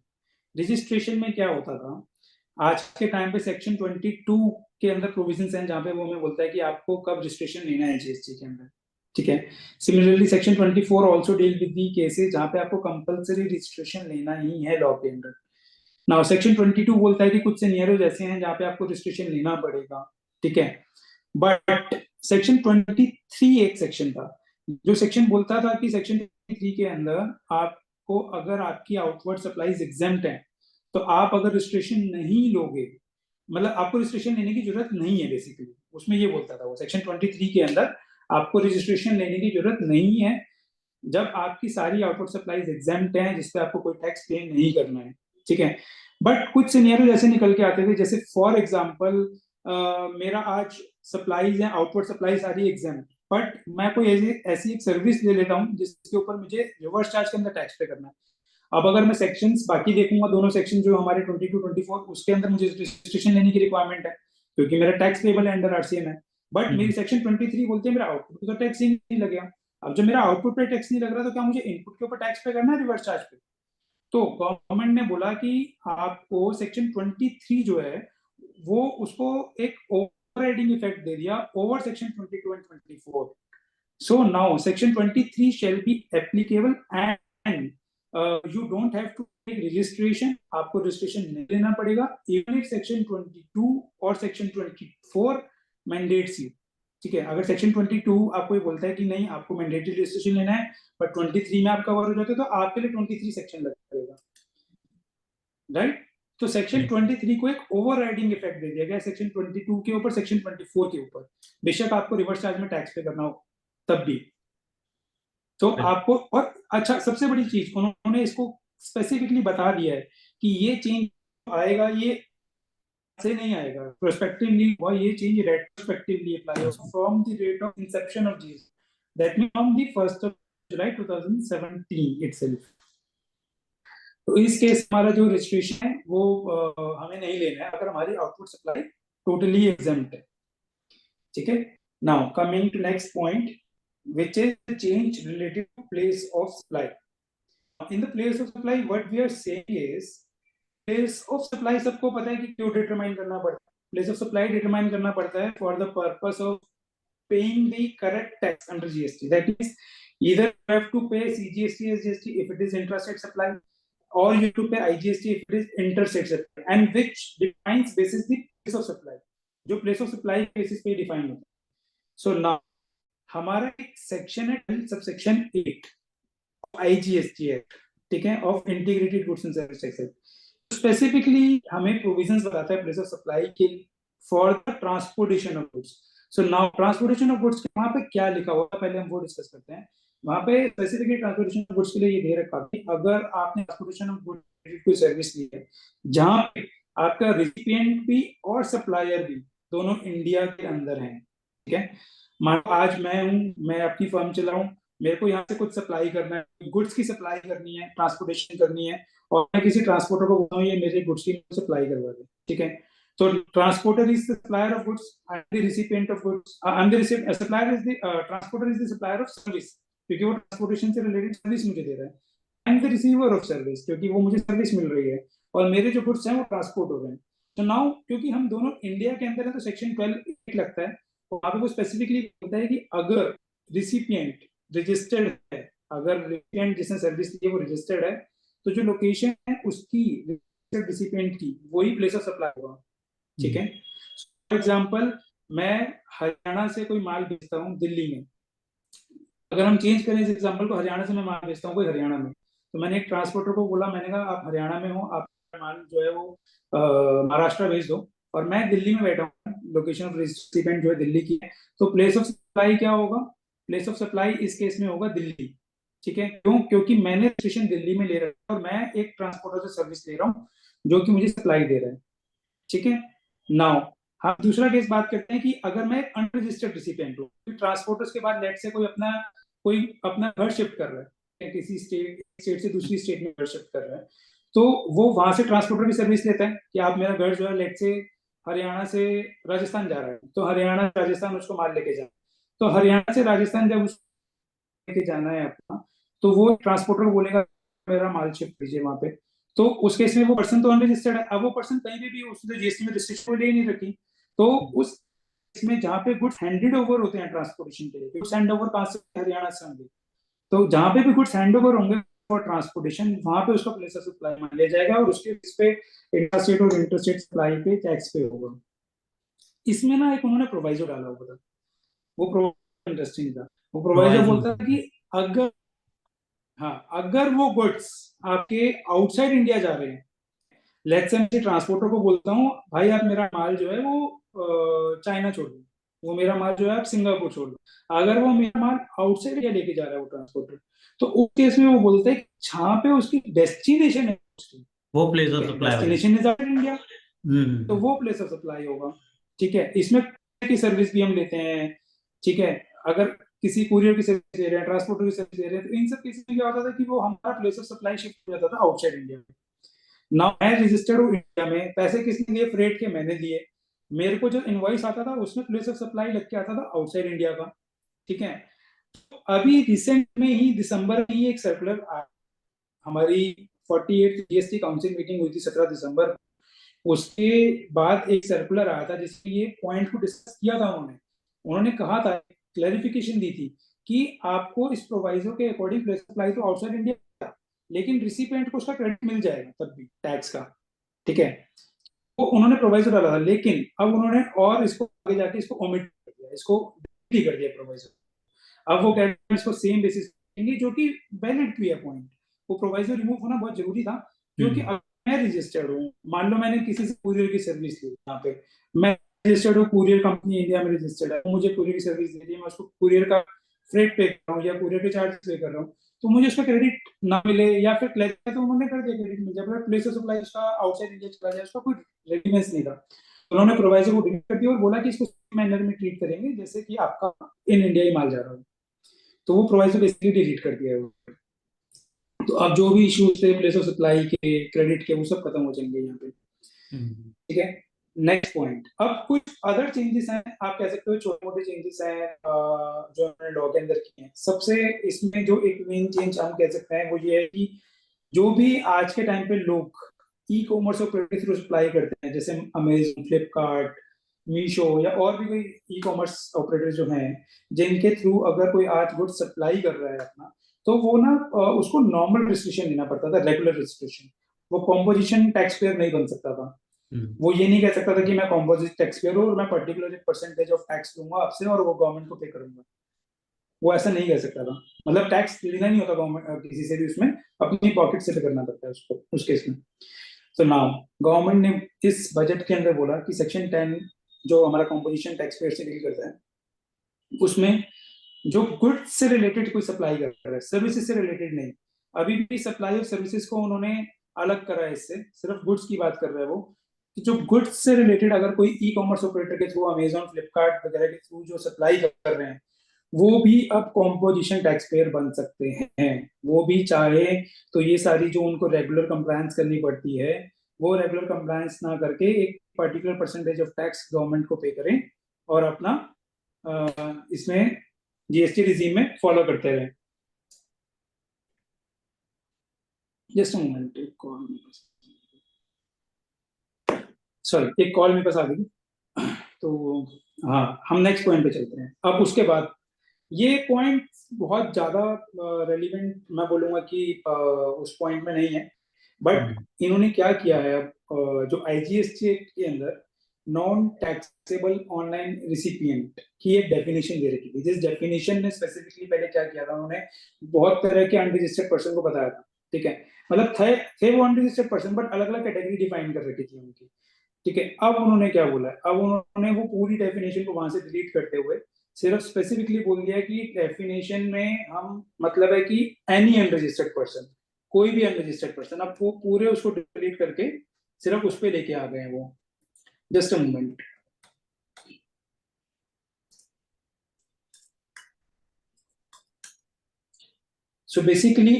Registration में क्या होता था, आज के टाइम पे सेक्शन 22 के अंदर प्रोविजंस हैं जहाँ पे वो हमें बोलता है कि आपको कब रजिस्ट्रेशन लेना है जीएसटी के अंदर। ठीक है, similarly section 24 also deal with the cases जहाँ पे आपको कंपलसरी रजिस्ट्रेशन लेना ही है लॉ के अंदर। नाउ सेक्शन 22 बोलता है कि कुछ सिनेरियोज ऐसे हैं जहाँ पे आपको रजिस्ट्रेशन लेना पड़ेगा। ठीक है, बट सेक्शन 23 एक सेक्शन था जो सेक्शन बोलता था कि सेक्शन 23 के अंदर आपको अगर आपकी आउटवर्ड सप्लाईज एग्जेम्प्ट है तो आप अगर रजिस्ट्रेशन नहीं लोगे, मतलब आपको रजिस्ट्रेशन लेने की जरूरत नहीं है बेसिकली, उसमें ये बोलता था वो सेक्शन 23 के अंदर आपको रजिस्ट्रेशन लेने की जरूरत नहीं है जब आपकी सारी आउटपुट सप्लाईज एग्जेम्प्ट हैं जिसपे आपको कोई टैक्स पे नहीं करना है। ठीक है, बट कुछ सिनेरियो जैसे निकल के आते थे, जैसे फॉर एग्जांपल मेरा आज सप्लाईज हैं, आउटपुट सप्लाई सारी एग्जेम्प्ट, बट मैं कोई ऐसी एक सर्विस ले लेता हूँ जिसके ऊपर मुझे रिवर्स चार्ज के अंदर टैक्स पे करना है। अब अगर मैं सेक्शंस बाकी देखूंगा, दोनों सेक्शन जो हमारे 22 24 उसके अंदर मुझे रजिस्ट्रेशन लेने की रिक्वायरमेंट है क्योंकि मेरा टैक्स पेबल है अंडर आरसीएम है, बट मेरी सेक्शन 23 बोलते हैं मेरा आउटपुट पे तो टैक्स ही नहीं लगेगा। अब जब मेरा आउटपुट पे टैक्स नहीं लग रहा तो क्या मुझे इनपुट के ऊपर टैक्स पे करना है रिवर्स चार्ज पे? तो गवर्नमेंट ने बोला कि आपको सेक्शन 23 जो है वो उसको एक ओवरराइडिंग इफेक्ट दे दिया over section 22 and 24। So now section 23 shall be applicable and you don't have to take registration, आपको रजिस्ट्रेशन नहीं लेना पड़ेगा, इवन इफ सेक्शन 22 और सेक्शन 24 मैंडेट्स यू। ठीक है, अगर सेक्शन 22 आपको ये बोलता है कि नहीं आपको मैंडेटरी रजिस्ट्रेशन लेना है, बट 23 में आप कवर हो जाते हो, तो आपके लिए 23 सेक्शन लगेगा, राइट। तो सेक्शन 23 को एक ओवरराइडिंग इफेक्ट दे दिया गया सेक्शन 22 के ऊपर, सेक्शन 24 के ऊपर, बेशक आपको रिवर्स चार्ज में टैक्स पे करना हो तब भी। तो आपको, और अच्छा सबसे बड़ी चीज उन्होंने इसको स्पेसिफिकली बता दिया है कि ये चेंज आएगा, ये से नहीं आएगा, प्रोस्पेक्टिवली हुआ ये चेंज, रेट्रोस्पेक्टिवली अप्लाई होगा from the date of inception of GST, that means from the 1 July 2017 itself. तो इस केस हमारा जो रजिस्ट्रेशन है वो हमें नहीं लेना है अगर हमारी आउटपुट सप्लाई टोटली एग्जेम्प्ट है। ठीक है, now coming to next point which is the change related to place of supply. In the place of supply, what we are saying is place of supply सबको पता है कि क्यों determine करना पड़ता है। place of supply डिटरमाइन करना पड़ता है for the purpose of paying the correct tax under GST. That is, either you have to pay CGST as GST if it is intrastate supply, or you have to pay IGST if it is interstate supply, and which defines basis the place of supply, जो place of supply basis पे define होता है। So now हमारा एक section है subsection 8 IGST act, ठीक है, of integrated goods and service tax. Specifically हमें प्रोविजंस बताता है प्लेस ऑफ सप्लाई के for the transportation of goods. So now transportation of goods वहां पे क्या लिखा हुआ है पहले हम वो डिस्कस करते हैं। वहां पे स्पेसिफिकली ट्रांसपोर्टेशन ऑफ गुड्स के लिए ये दे रखा कि अगर आपने ट्रांसपोर्टेशन ऑफ गुड्स कोई सर्विस ली है जहां पे आपका रिसिपिएंट भी और सप्लायर भी दोनों इंडिया के अंदर हैं, ठीक है, आज मैं अपनी फर्म चलाऊं, मेरे को यहाँ से कुछ सप्लाई करना है, गुड्स की सप्लाई करनी है, ट्रांसपोर्टेशन करनी है, और मैं किसी ट्रांसपोर्टर को बोलता हूँ ये मेरे गुड्स की सप्लाई करवा दे, ठीक है। तो transporter is the supplier of goods and the recipient of goods, and the recipient supplier is the transporter is the supplier of service, क्योंकि वो ट्रांसपोर्टेशन से रिलेटेड सर्विस मुझे दे रहा है, and the receiver of service, क्योंकि वो मुझे service मिल रही है और मेरे जो गुड्स हैं वो ट्रांसपोर्ट हो रहे हैं। तो नाउ क्योंकि हम दोनों इंडिया के अंदर है तो सेक्शन 12 लगता है, तो वहां पे वो स्पेसिफिकली बोलता है कि अगर रिसिपिएंट रजिस्टर्ड है, अगर रिसिपिएंट जिसने सर्विस दी है वो रजिस्टर्ड है, तो जो लोकेशन है उसकी रिसिपिएंट की वही प्लेस ऑफ सप्लाई होगा। ठीक है, फॉर एग्जांपल मैं हरियाणा से कोई माल भेजता हूँ दिल्ली में, अगर हम चेंज करें इस एग्जांपल को, हरियाणा से मैं माल भेजता हूँ कोई हरियाणा में, तो मैंने एक ट्रांसपोर्टर को बोला, मैंने कहा आप हरियाणा में हो, आप माल जो है वो महाराष्ट्र भेज दो, और मैं दिल्ली में बैठा हूँ, लोकेशन ऑफ रिसिपिएंट जो है दिल्ली की है, तो प्लेस ऑफ सप्लाई क्या होगा? प्लेस ऑफ सप्लाई इस केस में होगा दिल्ली। ठीक है, क्यों? क्योंकि मैंने रजिस्ट्रेशन दिल्ली में ले रहा है और मैं एक ट्रांसपोर्टर से सर्विस ले रहा हूँ जो कि मुझे सप्लाई दे रहा है। ठीक है, नाउ हम दूसरा केस बात करते हैं कि अगर मैं अनरजिस्टर्ड रिसिपिएंट हूँ, ट्रांसपोर्टर्स के बाद लेट से कोई अपना घर शिफ्ट कर रहा है, किसी स्टेट से दूसरी स्टेट में घर शिफ्ट कर रहा है, तो वो वहां से ट्रांसपोर्टर की सर्विस लेता है कि आप मेरा घर जो है लेट से हरियाणा से राजस्थान जा रहा है, तो हरियाणा राजस्थान उसको माल लेके जाना, तो हरियाणा से राजस्थान जब उसको लेके जाना है अपना, तो वो ट्रांसपोर्टर बोलेगा मेरा माल शिफ्ट कीजिए वहां पे, तो उस केस में वो पर्सन तो अनरजिस्टर्ड है, अब वो पर्सन कहीं भी उसने जीएसटी में रजिस्ट्रेशन ले नहीं रखी, तो उस इसमें जहाँ पे गुड्स हैंडेड ओवर होते हैं ट्रांसपोर्टेशन के लिए, गुड्स हैंड ओवर कहाँ से? हरियाणा से होंगे, तो जहाँ पे भी गुड्स हैंड ओवर होंगे फॉर ट्रांसपोर्टेशन, वहां पे उसका प्लेस ऑफ सप्लाई मान लिया जाएगा और उसके इस पे इंट्रास्टेट और इंटरस्टेट सप्लाई पे टैक्स पे होगा। इसमें ना एक उन्होंने प्रोवाइजो डाला हुआ था, वो प्रोवाइजो इंटरेस्टिंग था। वो प्रोवाइजो बोलता है कि अगर, हाँ, अगर वो गुड्स आपके आउटसाइड इंडिया जा रहे हैं, लेट्स से मैं ट्रांसपोर्टर को बोलता हूँ भाई आप मेरा माल जो है वो चाइना छोड़ दो, वो मेरा माल जो है आप सिंगापुर छोड़ दो, अगर वो मेरा माल आउटसाइड इंडिया लेके जा रहा है वो ट्रांसपोर्टर, तो उस केस में वो बोलते हैं जहाँ पे उसकी डेस्टिनेशन है उसकी, वो place of supply destination is outside India, तो वो प्लेस ऑफ सप्लाई होगा। ठीक है, इसमें की सर्विस भी हम लेते हैं। ठीक है, अगर किसी कुरियर की सर्विस ले रहे हैं, ट्रांसपोर्टर की सर्विस ले रहे हैं, तो इन सब केसेस में क्या होता था कि वो हमारा प्लेस ऑफ सप्लाई शिफ्ट हो जाता था आउटसाइड इंडिया में। ना मैं रजिस्टर्ड हूँ इंडिया में, पैसे किसने दिए? फ्रेट के मैंने दिए, मेरे को जो इनवॉइस आता था उसमें प्लेस ऑफ सप्लाई लग के आता था आउटसाइड इंडिया का। ठीक है, तो अभी रिसेंट में ही दिसंबर में ही एक सर्कुलर हमारी 48 जीएसटी काउंसिल मीटिंग हुई थी 17 दिसंबर, उसके बाद एक सर्कुलर आया था जिसमें ये पॉइंट को डिस्कस किया था। उन्होंने कहा था, क्लैरिफिकेशन दी थी कि आपको इस प्रोवाइजो के अकॉर्डिंग प्लेस सप्लाई तो आउटसाइड इंडिया, लेकिन रिसिपिएंट को उसका क्रेडिट मिल जाएगा तब भी टैक्स का, ठीक है। तो उन्होंने प्रोवाइजर डाला था, लेकिन अब उन्होंने और इसको आगे जाके इसको ओमिट कर दिया, इसको डिलीट कर दिया प्रोवाइजर। अब वो कह रहे हैं इसको सेम बेसिस देंगे, जो कि वैलिड भी है पॉइंट। वो प्रोवाइजर रिमूव होना बहुत जरूरी था, क्योंकि अब मैं रजिस्टर्ड हूँ, मान लो मैंने किसी से कुरियर की सर्विस ली, यहाँ पे मैं रजिस्टर्ड हूँ, कुरियर कंपनी इंडिया में रजिस्टर्ड है, मुझे कुरियर की सर्विस दे रही है, मैं उसको कुरियर का फ्रेट पे कर रहा हूँ या कुरियर के चार्ज पे कर रहा हूँ, तो मुझे उसका क्रेडिट ना मिले या फिर क्लेम तो उन्होंने कर दिया क्रेडिट मिल जाए, बट प्लेस ऑफ सप्लाई उसका आउटसाइड इंडिया चला जाए, उसका कोई रेलिवेंस नहीं था। उन्होंने प्रोवाइजर को डिलीट कर दिया और बोला कि इसको मैनर में ट्रीट करेंगे जैसे कि आपका इन इंडिया ही माल जा रहा हो, तो वो प्रोवाइजर बेसिकली डिलीट कर दिया है। तो अब जो भी इश्यूज थे प्लेस ऑफ सप्लाई के, क्रेडिट के, वो सब खत्म हो जाएंगे यहाँ पे, ठीक है। नेक्स्ट पॉइंट, अब कुछ अदर चेंजेस हैं, आप कह सकते हो छोटे मोटे चेंजेस हैं जो हमने लॉ के अंदर किए हैं। सबसे इसमें जो एक मेन चेंज हम कह सकते हैं वो ये है कि जो भी आज के टाइम पे लोग ई कॉमर्स ऑपरेटर के थ्रू सप्लाई करते हैं, जैसे अमेजन, फ्लिपकार्ट, मीशो या और भी कोई ई कॉमर्स ऑपरेटर जो हैं, जिनके थ्रू अगर कोई आज गुड सप्लाई कर रहा है अपना, तो वो ना उसको नॉर्मल रजिस्ट्रेशन लेना पड़ता था, रेगुलर रजिस्ट्रेशन। वो कॉम्पोजिशन टैक्स पेयर नहीं बन सकता था। वो ये नहीं कह सकता था कि मैं कॉम्पोजिट टैक्स पेयर हूँ और मैं पर्टिकुलर एक परसेंटेज ऑफ टैक्स लूंगा आपसे और वो गवर्नमेंट को पे करूंगा। वो ऐसा नहीं कह सकता था, मतलब टैक्स लेना नहीं होता गवर्नमेंट किसी से भी, उसमें अपनी पॉकेट से पे करना पड़ता है उसको उस केस में। तो नाउ गवर्नमेंट ने इस बजट के अंदर बोला कि सेक्शन 10 जो हमारा कॉम्पोजिशन टैक्स पेयर से डील करता है, उसमें जो गुड्स से रिलेटेड कोई सप्लाई कर रहा है, सर्विसेज से रिलेटेड नहीं। अभी भी सप्लाई और सर्विसेज को उन्होंने अलग करा है, इससे सिर्फ गुड्स की बात कर रहा है वो, कि जो गुड्स से रिलेटेड अगर कोई ई कॉमर्स ऑपरेटर के थ्रू, अमेजोन, फ्लिपकार्ट वगैरह के थ्रू जो सप्लाई कर रहे हैं, वो भी अब कॉम्पोजिशन टैक्स पेयर बन सकते हैं। वो भी चाहे तो ये सारी जो उनको रेगुलर कंप्लायंस करनी पड़ती है, वो रेगुलर कंप्लायंस ना करके एक particular percentage of tax government को पे करें और अपना इसमें जीएसटी रिजीम में फॉलो करते रहे। जस्ट मोमेंट, एक कॉल, सॉरी एक कॉल मेरे पास आ गई, तो हाँ हम नेक्स्ट पॉइंट पे चलते हैं। अब उसके बाद ये पॉइंट बहुत ज्यादा रेलिवेंट मैं बोलूंगा कि उस पॉइंट में नहीं है, बट इन्होंने क्या किया है अब जो आईजीएसटी के अंदर नॉन टैक्सेबल ऑनलाइन रिसिपिएंट की एक डेफिनेशन दे रखी थी, जिस डेफिनेशन ने स्पेसिफिकली पहले क्या किया था, उन्होंने बहुत तरह के अनरजिस्टर्ड पर्सन को बताया था, ठीक है। मतलब थे वो अनरजिस्टर्ड पर्सन, बट अलग अलग कैटेगरी डिफाइन कर रखी थी उनकी, ठीक है। अब उन्होंने क्या बोला है, अब उन्होंने वो पूरी डेफिनेशन को वहां से डिलीट करते हुए सिर्फ स्पेसिफिकली बोल दिया कि डेफिनेशन में हम मतलब है कि एनी अनरजिस्टर्ड पर्सन, कोई भी अनरजिस्टर्ड पर्सन, अब वो पूरे उसको डिलीट करके सिर्फ उस पर लेके आ गए हैं वो। Just a moment, so basically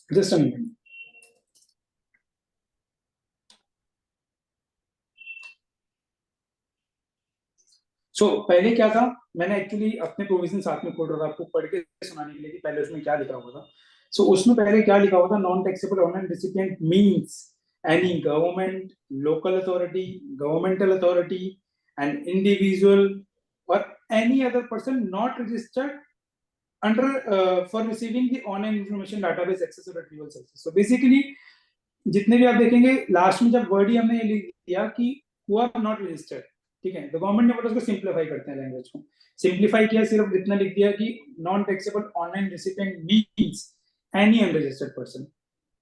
just a moment, पहले क्या था, मैंने एक्चुअली अपने प्रोविजन साथ में खोल रहा था आपको पढ़ के सुनाने के लिए कि पहले उसमें क्या लिखा हुआ था। उसमें पहले क्या लिखा हुआ था, non taxable online recipient means any government, local authority, governmental authority and individual or any other person not registered under for receiving the online information database access और रिट्रीवल सर्विसेज। सो बेसिकली जितने भी आप देखेंगे last में जब word ही हमने ये लिख दिया कि हु आर नॉट रजिस्टर्ड, ठीक है, तो गवर्नमेंट ने बोला उसको सिंप्लीफाई करते हैं, लैंग्वेज को सिंप्लीफाई किया, सिर्फ इतना लिख दिया कि non taxable online recipient means any unregistered person,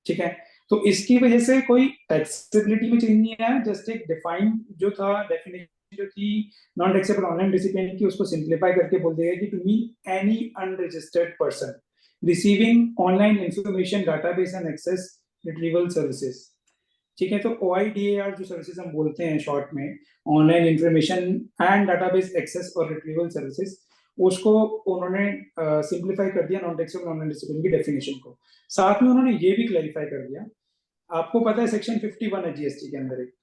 ठीक है। तो इसकी वजह से कोई टैक्सेबिलिटी में चेंज नहीं आया, जस्ट एक डिफाइन जो था डेफिनेशन जो थी नॉन टैक्सेबल ऑनलाइन रिसिपिएंट की, उसको सिंप्लीफाई करके बोल दिया कि to mean any unregistered person receiving online information database and access retrieval services, ठीक है। तो OIDAR जो सर्विसेज हम बोलते हैं शॉर्ट में, online information and database access और रिट्रीवल सर्विसेज, उसको उन्होंने सिंप्लीफाई कर दिया नॉन टैक्सेबल ऑनलाइन रिसिपिएंट की डेफिनेशन को। साथ में उन्होंने ये भी क्लैरिफाई कर दिया, आपको पता है सेक्शन 51 है जीएसटी के अंदर, एक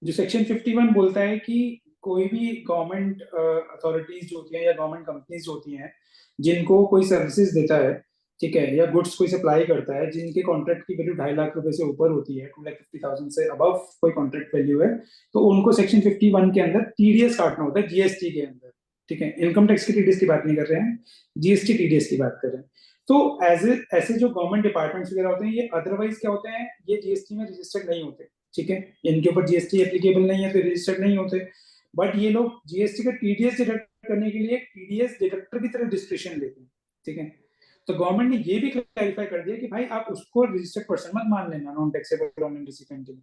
जो सेक्शन 51 बोलता है कि कोई भी गवर्नमेंट अथॉरिटीज जो होती हैं या गवर्नमेंट कंपनीज जो होती हैं, जिनको कोई सर्विसेज देता है, ठीक है, या गुड्स कोई सप्लाई करता है, जिनके कॉन्ट्रैक्ट की वैल्यू 2.5 लाख रुपए से ऊपर होती है, 2,50,000 से अबव कोई कॉन्ट्रैक्ट वैल्यू है, तो उनको सेक्शन 51 के अंदर टीडीएस काटना होता है जीएसटी के अंदर, ठीक है, इनकम टैक्स की टीडीएस की बात नहीं कर रहे हैं, जीएसटी टीडीएस की बात कर रहे हैं। तो ऐसे जो गवर्नमेंट डिपार्टमेंट्स वगैरह होते हैं, ये अदरवाइज क्या होते हैं, ये जीएसटी में रजिस्टर्ड नहीं होते। ठीक है, इनके ऊपर जीएसटी एप्लीकेबल नहीं है तो रजिस्टर्ड नहीं होते। बट ये लोग जीएसटी का टीडीएस डिडक्ट करने के लिए टीडीएस डिडक्टर की तरह डिस्क्रिप्शन लेते हैं। ठीक है, तो गवर्नमेंट ने ये भी क्लैरिफाई कर दिया कि भाई आप उसको रजिस्टर्ड पर्सन मत मान लेना नॉन टैक्सेबल ऑनलाइन रिसिपेंट के लिए।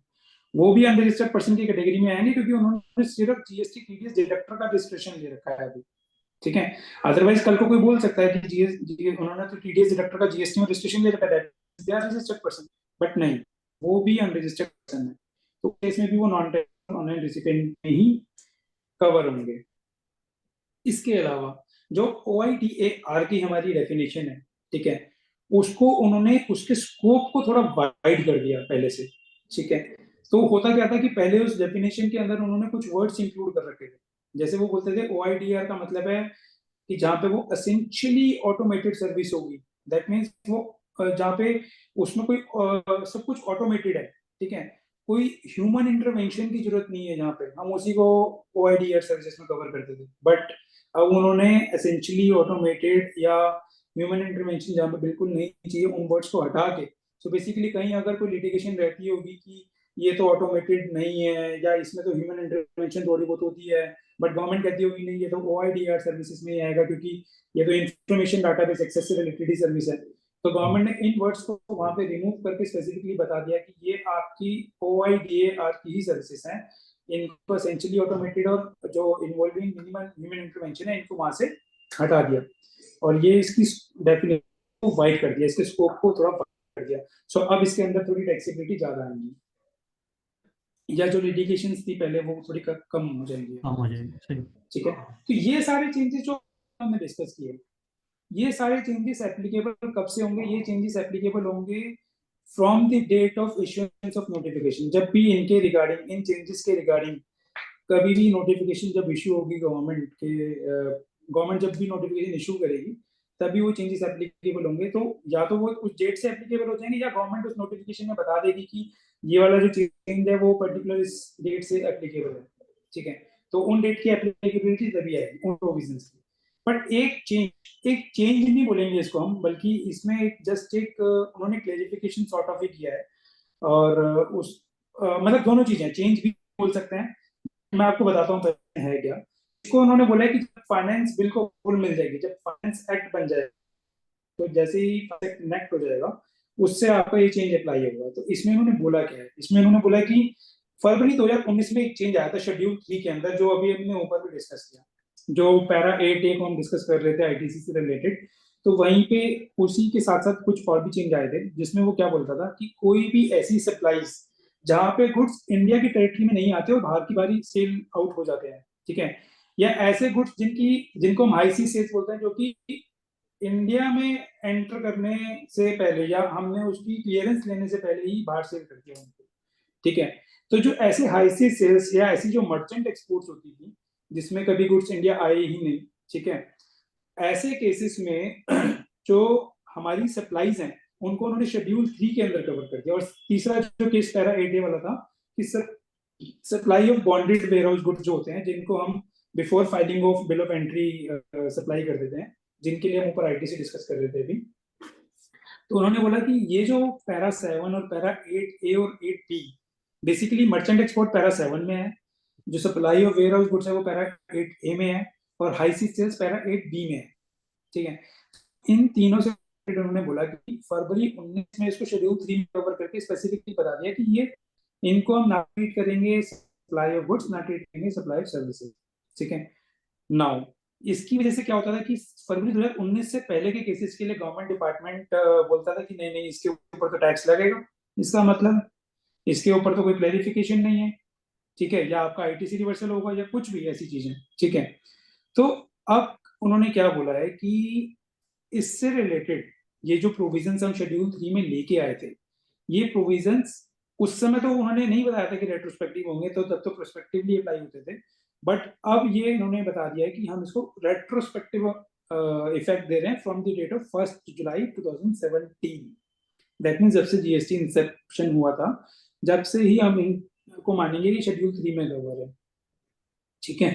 वो भी अनरजिस्टर्ड पर्सन की कैटेगरी में आएंगे क्योंकि उन्होंने सिर्फ जीएसटी टीडीएस डिडक्टर का डिस्क्रिप्शन ले रखा है अभी। ठीक है, अदरवाइज कल को कोई बोल सकता है कि उन्होंने तो टीडीएस डिडक्टर का जीएसटी में रजिस्ट्रेशन ले रखा है, they are registered person. But नहीं, वो भी अनरजिस्टर्ड पर्सन है, तो केस में भी वो नॉन टैक्सेबल ऑनलाइन रिसिपेंट में ही कवर होंगे। इसके अलावा जो OIDAR की हमारी डेफिनेशन है, ठीक है, उसको उन्होंने उसके स्कोप को थोड़ा वाइड कर दिया पहले से। ठीक है, तो होता क्या था कि पहले उस डेफिनेशन के अंदर उन्होंने कुछ वर्ड्स इंक्लूड कर रखे थे। जैसे वो बोलते थे OIDAR का मतलब है कि जहाँ पे वो एसेंशियली ऑटोमेटेड सर्विस होगी। दैट मीन्स वो जहाँ पे उसमें कोई सब कुछ ऑटोमेटेड है। ठीक है, कोई ह्यूमन इंटरवेंशन की जरूरत नहीं है, जहाँ पे हम उसी को OIDAR सर्विसेज में कवर करते थे। बट अब उन्होंने एसेंशियली ऑटोमेटेड या ह्यूमन इंटरवेंशन जहाँ पे बिल्कुल नहीं चाहिए, उन वर्ड्स को हटा के, सो बेसिकली कहीं अगर कोई लिटिगेशन रहती होगी कि ये तो ऑटोमेटेड नहीं है या इसमें तो ह्यूमन इंटरवेंशन थोड़ी बहुत होती है, बट गवर्नमेंट कहती होगी नहीं, ये तो OIDAR सर्विसेज में ही आएगा क्योंकि ये तो इंफॉर्मेशन डाटाबेस एक्सेस से रिलेटेड ही सर्विस है। तो गवर्नमेंट ने इन वर्ड्स को वहां पे रिमूव करके स्पेसिफिकली बता दिया कि ये आपकी OIDAR की ही सर्विसेज हैं, इनको एसेंशियली ऑटोमेटेड और जो इन्वॉल्विंग मिनिमम ह्यूमन इंटरवेंशन है, इनको वहां से हटा दिया। और ये इसकी डेफिनेशन को वाइड कर दिया, इसके स्कोप को थोड़ा वाइड कर दिया। सो अब इसके अंदर थोड़ी टैक्सेबिलिटी ज्यादा आएंगी, या जो लिटिगेशन थी पहले वो थोड़ी कम हो जाएंगी। हाँ, हो जाएगी, सही। ठीक है, तो ये सारे चेंजेस जो हमने डिस्कस किए, ये सारे चेंजेस एप्लीकेबल कब से होंगे? ये चेंजेस एप्लीकेबल होंगे from the date of issuance of notification. जब भी इनके रिगार्डिंग, इन चेंजेस के रिगार्डिंग कभी भी नोटिफिकेशन जब इशू होगी गवर्नमेंट के, गवर्नमेंट जब भी नोटिफिकेशन इशू करेगी तभी वो चेंजेस एप्लीकेबल होंगे। तो या तो वो उस डेट से एप्लीकेबल हो जाएंगे, या गवर्नमेंट उस नोटिफिकेशन में बता देगी कि ये वाला जो चेंज है वो पर्टिकुलर इस डेट से एप्लीकेबल है। ठीक है, तो उन डेट की एप्लीकेबिलिटी तभी आएगी उन प्रोविजंस की। बट एक चेंज नहीं बोलेंगे इसको हम, बल्कि इसमें एक जस्ट एक उन्होंने क्लेरिफिकेशन सॉर्ट ऑफ ही किया है। और उस मतलब दोनों चीजें चेंज भी बोल सकते हैं। मैं आपको बताता हूँ है क्या। इसको उन्होंने बोला है कि जब फाइनेंस बिल को फुल मिल जाएगी, जब फाइनेंस एक्ट बन जाएगा, तो जैसे ही एक्ट हो जाएगा उससे आपका ये चेंज अप्लाई होगा। तो इसमें उन्होंने बोला क्या है, इसमें उन्होंने बोला कि फरवरी 2019 में एक चेंज आया था शेड्यूल 3 के अंदर, जो अभी हमने ऊपर भी डिस्कस किया, जो पैरा 8A को हम डिस्कस कर रहे थे आईटीसी से रिलेटेड। तो वहीं पे उसी के साथ साथ कुछ और भी चेंज आए थे, जिसमें वो क्या बोलता था कि कोई भी ऐसी सप्लाईज जहां पे गुड्स इंडिया की टेरिटरी में नहीं आते और बाहर की बारी सेल आउट हो जाते हैं, ठीक है, या ऐसे गुड्स जिनको हम हाई सी सेल्स बोलते हैं, जो कि इंडिया में एंटर करने से पहले या हमने उसकी क्लियरेंस लेने से पहले ही बाहर सेल कर दिया उनको। ठीक है, तो जो ऐसे हाई सी सेल्स या ऐसी जो मर्चेंट एक्सपोर्ट्स होती थी जिसमें कभी गुड्स इंडिया आए ही नहीं, ठीक है, ऐसे केसेस में जो हमारी सप्लाईज हैं उनको उन्होंने शेड्यूल 3 के अंदर कवर कर दिया। और तीसरा जो केस पैरा 8A वाला था कि supply of bonded warehouse goods जो होते हैं, जिनको हम before filing of bill of entry supply कर देते हैं, जिनके लिए हम ऊपर आईटीसी डिस्कस कर रहे थे अभी। तो उन्होंने बोला कि ये जो पैरा 7 और पैरा 8A और 8B, basically merchant export para 7 में है, जो supply of warehouse goods है वो पैरा 8A में है, और हाई सी सेल्स पैरा 8B में है। ठीक है, इन तीनों से उन्होंने बोला कि फरवरी 19 में इसको शेड्यूल 3 में कवर करके स्पेसिफिकली बता दिया कि ये इनको हम ना ट्रीट करेंगे सप्लाई ऑफ गुड्स, ना ट्रीट करेंगे सप्लाई ऑफ सर्विसेज। ठीक है, नाउ इसकी वजह से क्या होता था कि फरवरी 2019 से पहले के केसेस के लिए गवर्नमेंट डिपार्टमेंट बोलता था कि नहीं नहीं, इसके ऊपर तो टैक्स लगेगा। इसका मतलब इसके ऊपर तो कोई क्लैरिफिकेशन नहीं है, ठीक है, या आपका आईटीसी रिवर्सल होगा या कुछ भी ऐसी चीजें। ठीक है, तो अब उन्होंने क्या बोला है कि इससे रिलेटेड ये जो प्रोविजंस हम शेड्यूल 3 में लेके आए थे, ये प्रोविजंस उस समय तो उन्होंने नहीं बताया था कि रेट्रोस्पेक्टिव होंगे, तो तब तो प्रोस्पेक्टिवली अप्लाई होते थे। बट अब ये इन्होंने बता दिया है कि हम इसको रेट्रोस्पेक्टिव इफेक्ट दे रहे हैं from the date of 1 July 2017। That mean जब से जीएसटी इंसेप्शन हुआ था, जब से ही हम इनको मानेंगे कि शेड्यूल 3 में कवर है। ठीक है,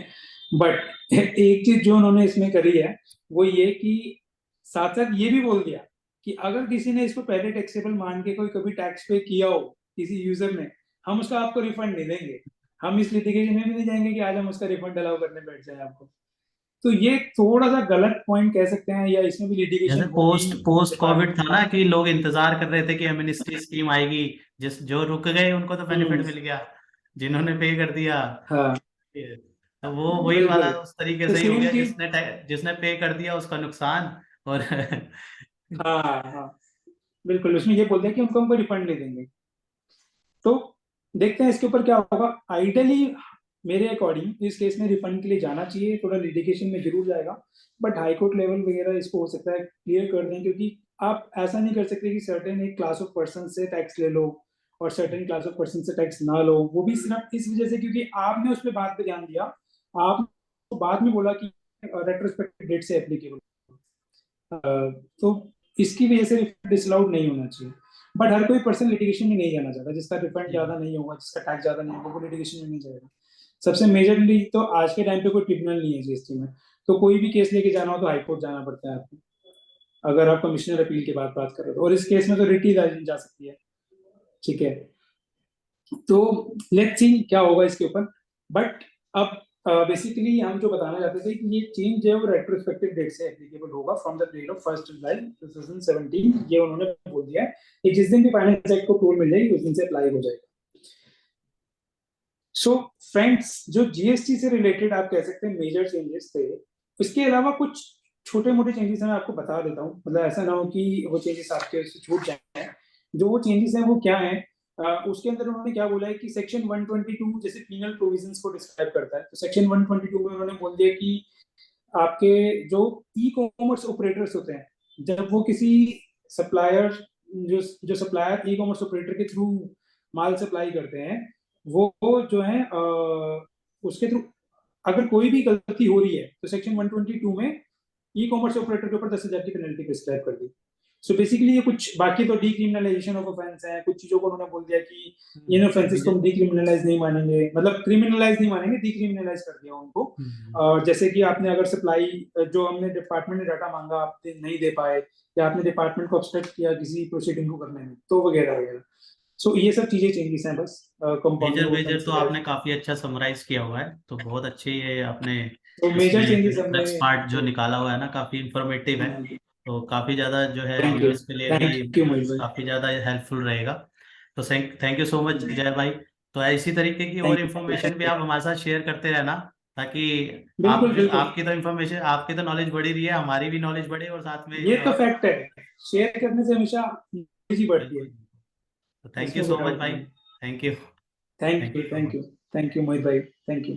बट एक चीज जो उन्होंने इसमें करी है वो ये कि साथ साथ ये भी बोल दिया कि अगर किसी ने इसको पहले टैक्सेबल मान के कोई कभी टैक्स पे किया हो किसी यूजर ने, हम उसका आपको रिफंड नहीं देंगे, हम इस लिटिगेशन में भी नहीं जाएंगे कि आज हम उसका रिफंड अलाउ करने बैठ जाए आपको। तो ये थोड़ा सा गलत पॉइंट कह सकते हैं, या इसमें भी जैसे लिटिगेशन होगी पोस्ट पोस्ट सरकार कोविड था की। ना कि लोग इंतजार कर रहे थे कि एमनेस्टी स्कीम आएगी, जिस जो रुक गए उनको तो बेनिफिट हम्म। मिल गया, जिन्होंने पे कर दिया। हाँ तो वो वही वाला बिल्कुल। उस तरीके तो से ही हो सेम गया, चीज। जिसने पे कर दिया उसका नुकसान। और हाँ हाँ बिल्कुल, उसमें ये बोलते हैं कि उनको हमको रिफंड नहीं देंगे। तो देखते हैं इसके ऊपर क्या होगा। आइडियली मेरे अकॉर्डिंग इस केस में रिफंड के लिए जाना चाहिए, थोड़ा लिटिगेशन में जरूर जाएगा, बट हाई कोर्ट लेवल वगैरह इसको हो सकता है क्लियर कर दें, क्योंकि आप ऐसा नहीं कर सकते कि सर्टेन एक क्लास ऑफ पर्सन से टैक्स ले लो और सर्टेन क्लास ऑफ पर्सन से टैक्स ना लो, वो भी सिर्फ इस वजह से क्योंकि आपने उस पर बात पे ध्यान दिया, आप बाद में बोला कि रेट्रोस्पेक्टिव डेट से एप्लीकेबल। तो इसकी वजह से डिसअलाउड नहीं होना चाहिए। बट हर कोई पर्सन लिटिगेशन में नहीं जाना चाहता, जिसका रिफंड ज्यादा नहीं होगा, जिसका टैक्स ज्यादा नहीं होगा, वो लिटिगेशन में नहीं जाएगा। सबसे मेजरली तो आज के टाइम पे कोई ट्रिब्यूनल नहीं है जीएसटी में, तो कोई भी केस लेके जाना हो तो हाईकोर्ट जाना पड़ता है आपको, अगर आप कमिश्नर अपील की बात कर रहे हो, और इस केस में तो रिट ही जा सकती है। ठीक है, तो लेट्स सी क्या होगा इसके ऊपर। बट अब बेसिकली हम जो बताना चाहते थे कि ये चेंज है वो रेट्रोस्पेक्टिव डेट से एप्लीकेबल होगा from the date of 1 July 2017, ये उन्होंने बोल दिया है कि जिस दिन भी फाइनेंस एक्ट को अप्रूवल मिल जाएगी उस दिन से अप्लाई हो जाएगा। सो फ्रेंड्स, जो जीएसटी से रिलेटेड आप कह सकते हैं मेजर चेंजेस थे, इसके अलावा कुछ छोटे मोटे चेंजेस मैं आपको बता देता हूँ, मतलब ऐसा ना हो कि वो चेंजेस आपके से छूट जाए। जो वो चेंजेस हैं वो क्या है, उसके अंदर उन्होंने क्या बोला है कि सेक्शन 122 जैसे पीनल प्रोविजंस को डिस्क्राइब करता है, तो सेक्शन 122 में उन्होंने बोल दिया कि आपके जो ई कॉमर्स ऑपरेटर्स होते हैं, जब वो किसी सप्लायर, जो सप्लायर ई कॉमर्स ऑपरेटर के थ्रू माल सप्लाई करते हैं, वो जो है उसके थ्रू अगर कोई भी गलती हो रही है तो सेक्शन 122 में ई कॉमर्स ऑपरेटर के ऊपर 10,000 की पेनल्टी प्रिस्क्राइब कर दी। सो बेसिकली ये कुछ, बाकी तो डीक्रिमिनलाइजेशन ऑफ ऑफेंस है, कुछ चीजों को उन्होंने बोल दिया कि इन ऑफेंसेस को हम डीक्रिमिनलाइज नहीं मानेंगे, मतलब क्रिमिनलाइज नहीं मानेंगे, डीक्रिमिनलाइज कर दिया उनको। जैसे कि आपने अगर सप्लाई, जो हमने डिपार्टमेंट ने डाटा मांगा आप नहीं दे पाए, या आपने डिपार्टमेंट को ऑब्स्ट्रक्ट किया किसी प्रोसीडिंग को करने में, तो वगैरह वगैरह। सो ये सब चीजें चेंजेस हैं बस मेजर कंपाउंडिंग मेजर ऑफेंस तो वगैरह आपने की। काफी अच्छा समराइज किया हुआ है, तो बहुत अच्छे ये आपने तो मेजर इसमें चेंजेस हमने। प्लस पार्ट जो निकाला हुआ है ना, काफी इंफॉर्मेटिव है। तो काफी ज्यादा जो है थैंक यू। व्यूअर्स के लिए भी थैंक यू महेश भाई। काफी ज्यादा हेल्पफुल रहेगा। तो थैंक यू सो मच जय भाई। तो इसी तरीके की और थैंक यू। इन्फॉर्मेशन थैंक भी यू। आप हमारे साथ शेयर करते रहना, ताकि आप बिल्कुल जो बिल्कुल। आपकी तो इन्फॉर्मेशन, आपकी तो नॉलेज बढ़ी रही है, हमारी भी नॉलेज बढ़े, और साथ में ये तो फैक्ट है, शेयर करने से हमेशा ही बढ़ती है, बिल्कुल। तो थैंक यू इसमें कोई सो मच डाउट भाई। नहीं है। Thank you. Thank thank you. You so thank much. You. Thank you Mohit भाई। Thank you.